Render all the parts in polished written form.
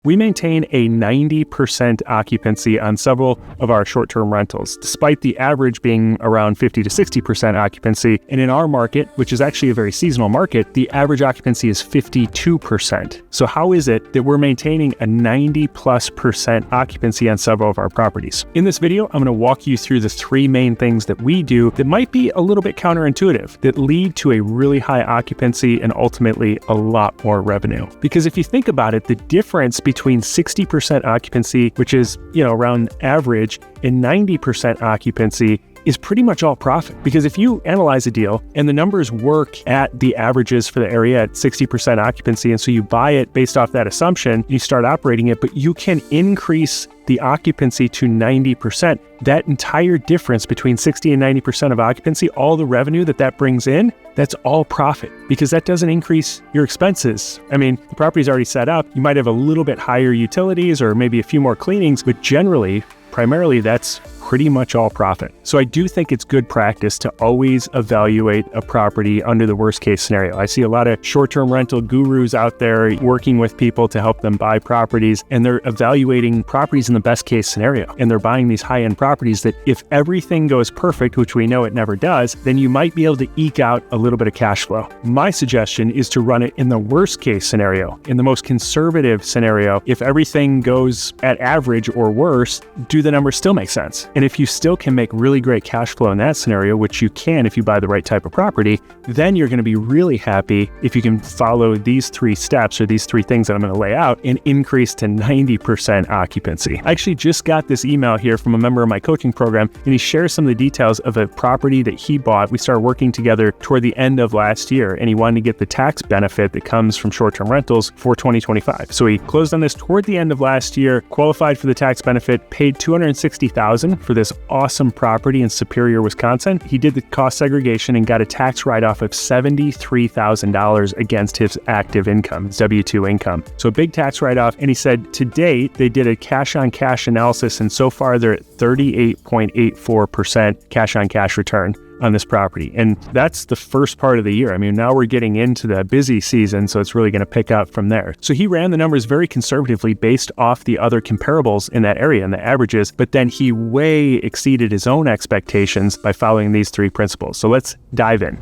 We maintain a 90% occupancy on several of our short-term rentals, despite the average being around 50 to 60% occupancy. And in our market, which is actually a very seasonal market, the average occupancy is 52%. So how is it that we're maintaining a 90+% occupancy on several of our properties? In this video, I'm going to walk you through the three main things that we do that might be a little bit counterintuitive, that lead to a really high occupancy and ultimately a lot more revenue. Because if you think about it, the difference between 60% occupancy, which is, around average, and 90% occupancy is pretty much all profit. Because if you analyze a deal and the numbers work at the averages for the area at 60% occupancy, and so you buy it based off that assumption, you start operating it, but you can increase the occupancy to 90%. That entire difference between 60 and 90% of occupancy, all the revenue that brings in, that's all profit, because that doesn't increase your expenses. I mean, the property's already set up. You might have a little bit higher utilities or maybe a few more cleanings, but primarily that's pretty much all profit. So I do think it's good practice to always evaluate a property under the worst case scenario. I see a lot of short-term rental gurus out there working with people to help them buy properties, and they're evaluating properties in the best case scenario. And they're buying these high-end properties that if everything goes perfect, which we know it never does, then you might be able to eke out a little bit of cash flow. My suggestion is to run it in the worst case scenario, in the most conservative scenario. If everything goes at average or worse, do the numbers still make sense? And if you still can make really great cash flow in that scenario, which you can if you buy the right type of property, then you're going to be really happy if you can follow these three steps or these three things that I'm going to lay out and increase to 90% occupancy. I actually just got this email here from a member of my coaching program, and he shares some of the details of a property that he bought. We started working together toward the end of last year, and he wanted to get the tax benefit that comes from short-term rentals for 2025. So he closed on this toward the end of last year, qualified for the tax benefit, paid $260,000 for this awesome property in Superior, Wisconsin. He did the cost segregation and got a tax write-off of $73,000 against his active income, his W-2 income. So a big tax write-off. And he said to date, they did a cash-on-cash analysis, and so far they're at 38.84% cash-on-cash return on this property. And that's the first part of the year. I mean, now we're getting into the busy season, so it's really going to pick up from there. So he ran the numbers very conservatively based off the other comparables in that area and the averages, but then he way exceeded his own expectations by following these three principles. So let's dive in.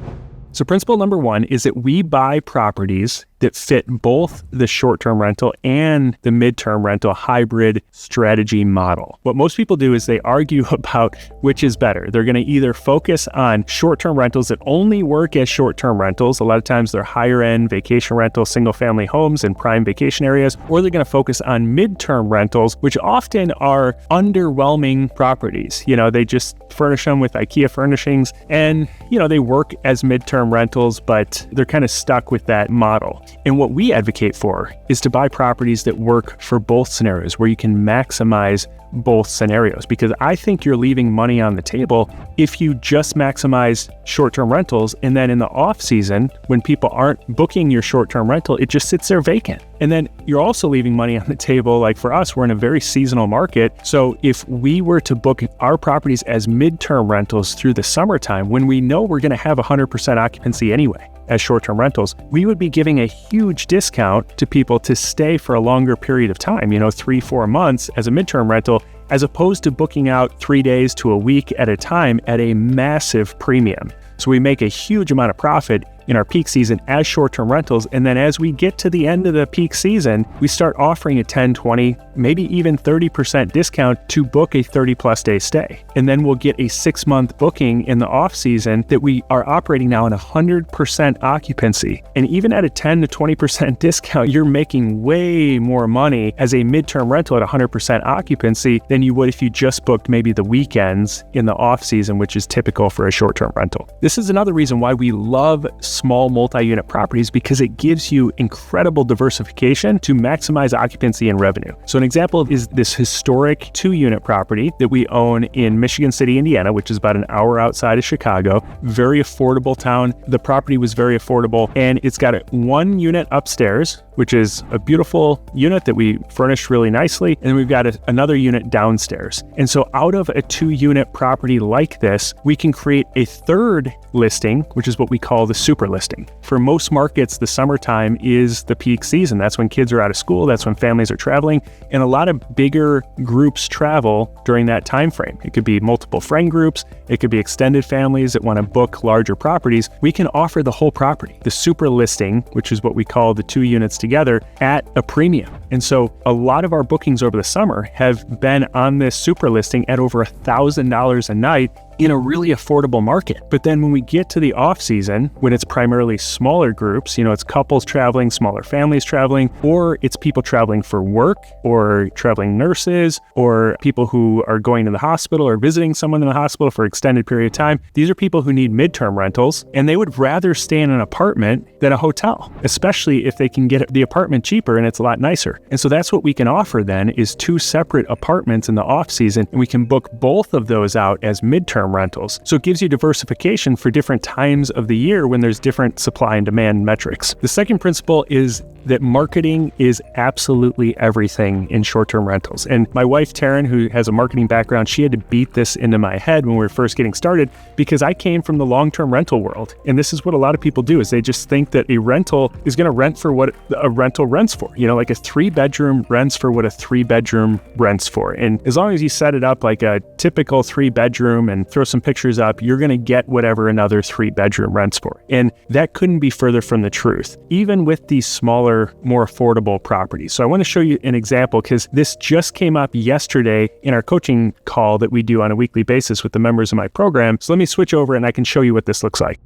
So principle number one is that we buy properties that fit both the short-term rental and the mid-term rental hybrid strategy model. What most people do is they argue about which is better. They're going to either focus on short-term rentals that only work as short-term rentals. A lot of times they're higher-end vacation rentals, single-family homes in prime vacation areas, or they're going to focus on mid-term rentals, which often are underwhelming properties. They just furnish them with IKEA furnishings, and they work as mid-term rentals, but they're kind of stuck with that model. And what we advocate for is to buy properties that work for both scenarios, where you can maximize both scenarios, because I think you're leaving money on the table if you just maximize short-term rentals, and then in the off season, when people aren't booking your short-term rental, it just sits there vacant. And then you're also leaving money on the table. Like for us, we're in a very seasonal market. So if we were to book our properties as mid-term rentals through the summertime, when we know we're going to have 100% occupancy anyway as short-term rentals, we would be giving a huge discount to people to stay for a longer period of time, 3-4 months as a midterm rental, as opposed to booking out 3 days to a week at a time at a massive premium. So we make a huge amount of profit in our peak season as short-term rentals. And then as we get to the end of the peak season, we start offering a 10, 20, maybe even 30% discount to book a 30+ day stay. And then we'll get a 6-month booking in the off season that we are operating now in 100% occupancy. And even at a 10 to 20% discount, you're making way more money as a midterm rental at 100% occupancy than you would if you just booked maybe the weekends in the off season, which is typical for a short-term rental. This is another reason why we love small multi-unit properties, because it gives you incredible diversification to maximize occupancy and revenue. So an example is this historic 2-unit property that we own in Michigan City, Indiana, which is about an hour outside of Chicago. Very affordable town. The property was very affordable, and it's got a 1 unit upstairs, which is a beautiful unit that we furnished really nicely. And then we've got another unit downstairs. And so out of a 2-unit property like this, we can create a third listing, which is what we call the super listing. For most markets, the summertime is the peak season. That's when kids are out of school. That's when families are traveling. And a lot of bigger groups travel during that time frame. It could be multiple friend groups. It could be extended families that want to book larger properties. We can offer the whole property, the super listing, which is what we call the 2 units together, at a premium. And so a lot of our bookings over the summer have been on this super listing at over $1,000 a night in a really affordable market. But then when we get to the off season, when it's primarily smaller groups, it's couples traveling, smaller families traveling, or it's people traveling for work, or traveling nurses, or people who are going to the hospital or visiting someone in the hospital for an extended period of time. These are people who need midterm rentals, and they would rather stay in an apartment than a hotel, especially if they can get the apartment cheaper and it's a lot nicer. And so that's what we can offer then, is 2 separate apartments in the off season, and we can book both of those out as midterm rentals. So it gives you diversification for different times of the year when there's different supply and demand metrics. The second principle is that marketing is absolutely everything in short-term rentals. And my wife, Taryn, who has a marketing background, she had to beat this into my head when we were first getting started, because I came from the long-term rental world. And this is what a lot of people do, is they just think that a rental is going to rent for what a rental rents for. Like a 3-bedroom rents for what a 3-bedroom rents for. And as long as you set it up like a typical 3-bedroom and throw some pictures up, you're going to get whatever another 3-bedroom rents for. And that couldn't be further from the truth, even with these smaller, more affordable properties. So I want to show you an example, because this just came up yesterday in our coaching call that we do on a weekly basis with the members of my program. So let me switch over and I can show you what this looks like.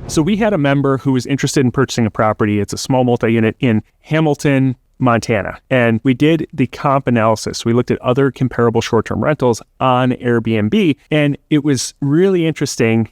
So we had a member who was interested in purchasing a property. It's a small multi-unit in Hamilton, Montana. And we did the comp analysis. We looked at other comparable short-term rentals on Airbnb, and it was really interesting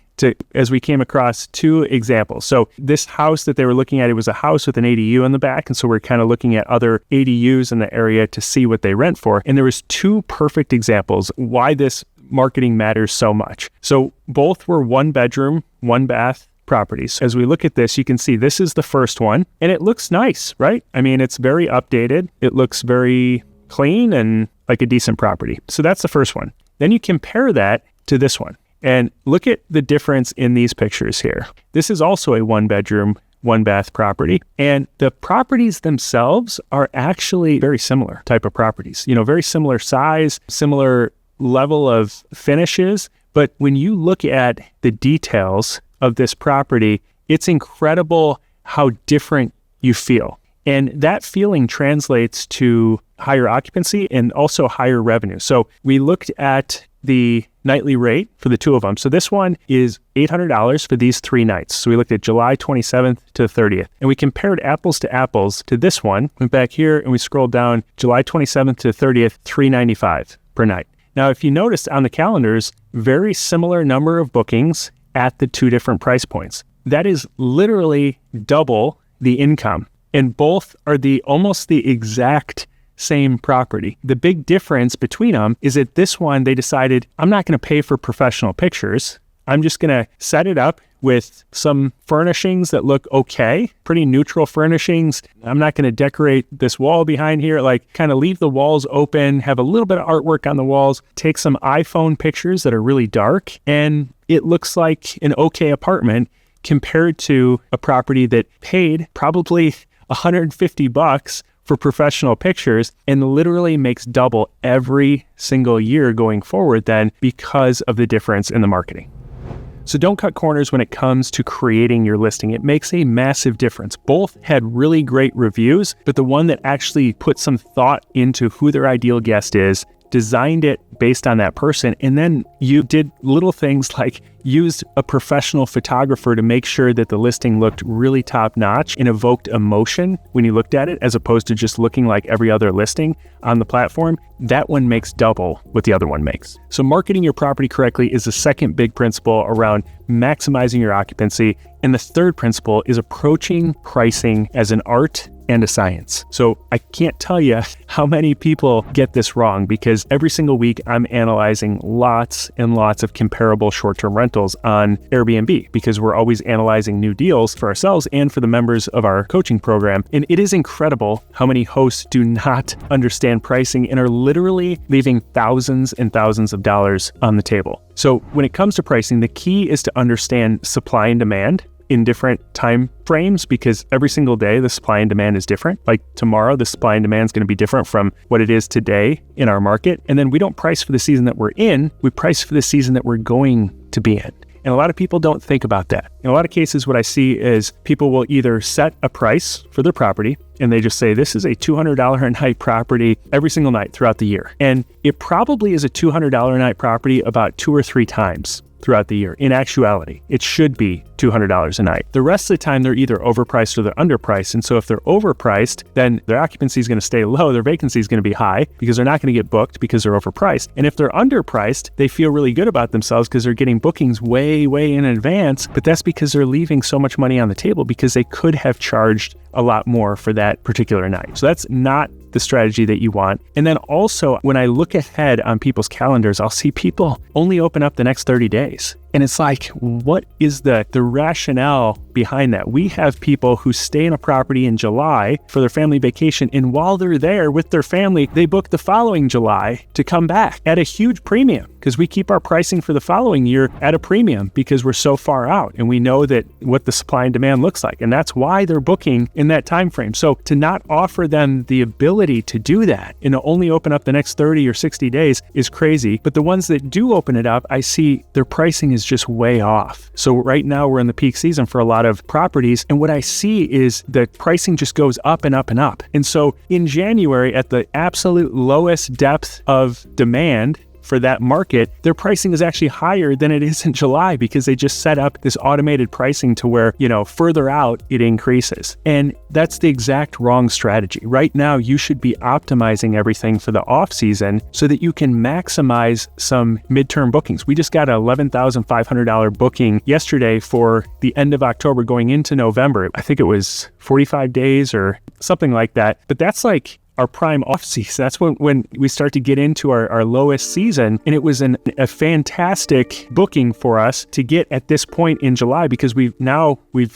as we came across 2 examples. So this house that they were looking at, it was a house with an ADU in the back. And so we're kind of looking at other ADUs in the area to see what they rent for. And there was 2 perfect examples why this marketing matters so much. So both were 1-bedroom, 1-bath properties. As we look at this, you can see this is the first one, and it looks nice, right? I mean, it's very updated. It looks very clean and like a decent property. So that's the first one. Then you compare that to this one. And look at the difference in these pictures here. This is also a 1-bedroom, 1-bath property. And the properties themselves are actually very similar type of properties. Very similar size, similar level of finishes. But when you look at the details of this property, it's incredible how different you feel. And that feeling translates to higher occupancy and also higher revenue. So we looked at the nightly rate for the 2 of them. So this one is $800 for these 3 nights. So we looked at July 27th to 30th. And we compared apples to apples to this one. Went back here and we scrolled down July 27th to 30th, $395 per night. Now, if you noticed on the calendars, very similar number of bookings at the 2 different price points. That is literally double the income. And both are almost the exact same property. The big difference between them is that this one, they decided, I'm not going to pay for professional pictures. I'm just going to set it up with some furnishings that look okay, pretty neutral furnishings. I'm not going to decorate this wall behind here, like kind of leave the walls open, have a little bit of artwork on the walls, take some iPhone pictures that are really dark, and it looks like an okay apartment compared to a property that paid probably $150 for professional pictures and literally makes double every single year going forward then because of the difference in the marketing. So don't cut corners when it comes to creating your listing. It makes a massive difference. Both had really great reviews, but the one that actually put some thought into who their ideal guest is, designed it based on that person, and then you did little things like used a professional photographer to make sure that the listing looked really top-notch and evoked emotion when you looked at it, as opposed to just looking like every other listing on the platform. That one makes double what the other one makes. So marketing your property correctly is the second big principle around maximizing your occupancy. And the third principle is approaching pricing as an art and a science. So I can't tell you how many people get this wrong, because every single week I'm analyzing lots and lots of comparable short-term rentals on Airbnb, because we're always analyzing new deals for ourselves and for the members of our coaching program. And it is incredible how many hosts do not understand pricing and are literally leaving thousands and thousands of dollars on the table. So when it comes to pricing, the key is to understand supply and demand in different time frames, because every single day the supply and demand is different. Like tomorrow, the supply and demand is going to be different from what it is today in our market. And then we don't price for the season that we're in, we price for the season that we're going to be in. And a lot of people don't think about that. In a lot of cases, what I see is people will either set a price for their property and they just say, this is a $200 a night property every single night throughout the year. And it probably is a $200 a night property about 2 or 3 times throughout the year. In actuality, it should be $200 a night. The rest of the time, they're either overpriced or they're underpriced. And so if they're overpriced, then their occupancy is going to stay low, their vacancy is going to be high because they're not going to get booked because they're overpriced. And if they're underpriced, they feel really good about themselves because they're getting bookings way, way in advance. But that's because they're leaving so much money on the table because they could have charged a lot more for that particular night. So that's not the strategy that you want. And then also, when I look ahead on people's calendars, I'll see people only open up the next 30 days. And it's like, what is the rationale behind that? We have people who stay in a property in July for their family vacation, and while they're there with their family, they book the following July to come back at a huge premium, because we keep our pricing for the following year at a premium because we're so far out and we know that what the supply and demand looks like. And that's why they're booking in that time frame. So to not offer them the ability to do that and to only open up the next 30 or 60 days is crazy. But the ones that do open it up, I see their pricing is just way off. So right now we're in the peak season for a lot of properties. And what I see is the pricing just goes up and up and up. And so in January, at the absolute lowest depth of demand for that market, their pricing is actually higher than it is in July because they just set up this automated pricing to where, further out it increases. And that's the exact wrong strategy. Right now, you should be optimizing everything for the off season so that you can maximize some midterm bookings. We just got an $11,500 booking yesterday for the end of October going into November. I think it was 45 days or something like that. But that's like our prime off season. That's when we start to get into our lowest season. And it was a fantastic booking for us to get at this point in July because we've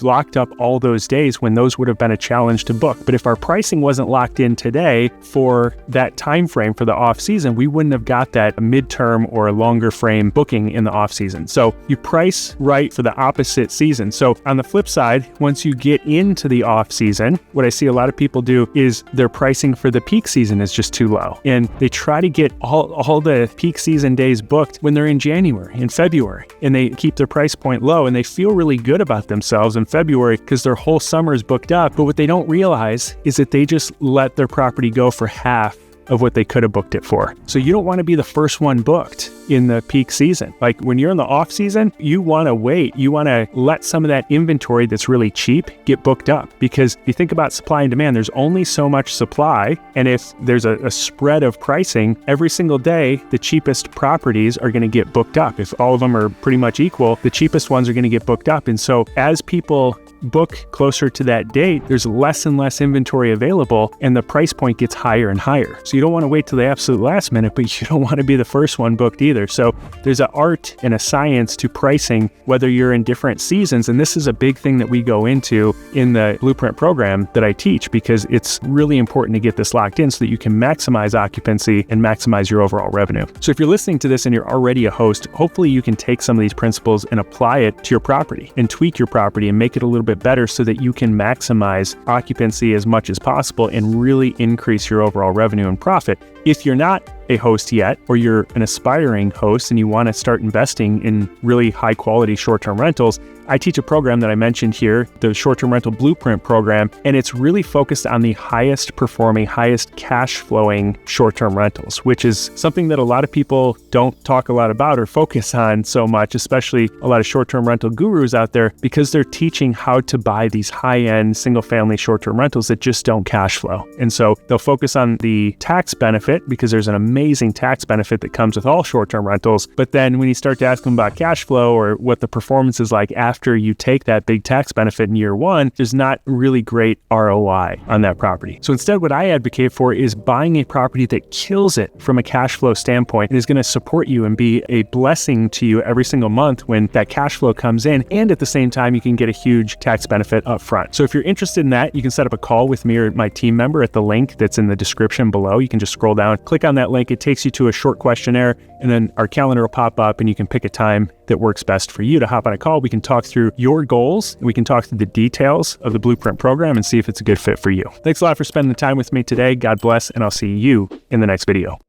locked up all those days when those would have been a challenge to book. But if our pricing wasn't locked in today for that time frame for the off season, we wouldn't have got that midterm or longer frame booking in the off season. So you price right for the opposite season. So on the flip side, once you get into the off season, what I see a lot of people do is their pricing for the peak season is just too low. And they try to get all the peak season days booked when they're in January, in February, and they keep their price point low and they feel really good about themselves in February because their whole summer is booked up. But what they don't realize is that they just let their property go for half of what they could have booked it for. So you don't want to be the first one booked in the peak season. Like when you're in the off season, you want to wait. You want to let some of that inventory that's really cheap get booked up. Because if you think about supply and demand, there's only so much supply. And if there's a spread of pricing, every single day, the cheapest properties are going to get booked up. If all of them are pretty much equal, the cheapest ones are going to get booked up. And so as people book closer to that date, there's less and less inventory available and the price point gets higher and higher. So you don't want to wait till the absolute last minute, but you don't want to be the first one booked either. So there's an art and a science to pricing, whether you're in different seasons. And this is a big thing that we go into in the Blueprint program that I teach, because it's really important to get this locked in so that you can maximize occupancy and maximize your overall revenue. So if you're listening to this and you're already a host, hopefully you can take some of these principles and apply it to your property and tweak your property and make it a little bit better so that you can maximize occupancy as much as possible and really increase your overall revenue and profit. If you're not a host yet, or you're an aspiring host and you want to start investing in really high quality short-term rentals, I teach a program that I mentioned here, the Short-Term Rental Blueprint program, and it's really focused on the highest performing, highest cash flowing short-term rentals, which is something that a lot of people don't talk a lot about or focus on so much, especially a lot of short-term rental gurus out there, because they're teaching how to buy these high-end single-family short-term rentals that just don't cash flow. And so they'll focus on the tax benefit because there's an amazing tax benefit that comes with all short-term rentals. But then when you start to ask them about cash flow or what the performance is like after you take that big tax benefit in year one, there's not really great ROI on that property. So instead, what I advocate for is buying a property that kills it from a cash flow standpoint and is going to support you and be a blessing to you every single month when that cash flow comes in. And at the same time, you can get a huge tax benefit up front. So if you're interested in that, you can set up a call with me or my team member at the link that's in the description below. You can just scroll down, click on that link. It takes you to a short questionnaire, and then our calendar will pop up and you can pick a time that works best for you to hop on a call. We can talk through your goals. We can talk through the details of the Blueprint program and see if it's a good fit for you. Thanks a lot for spending the time with me today. God bless, and I'll see you in the next video.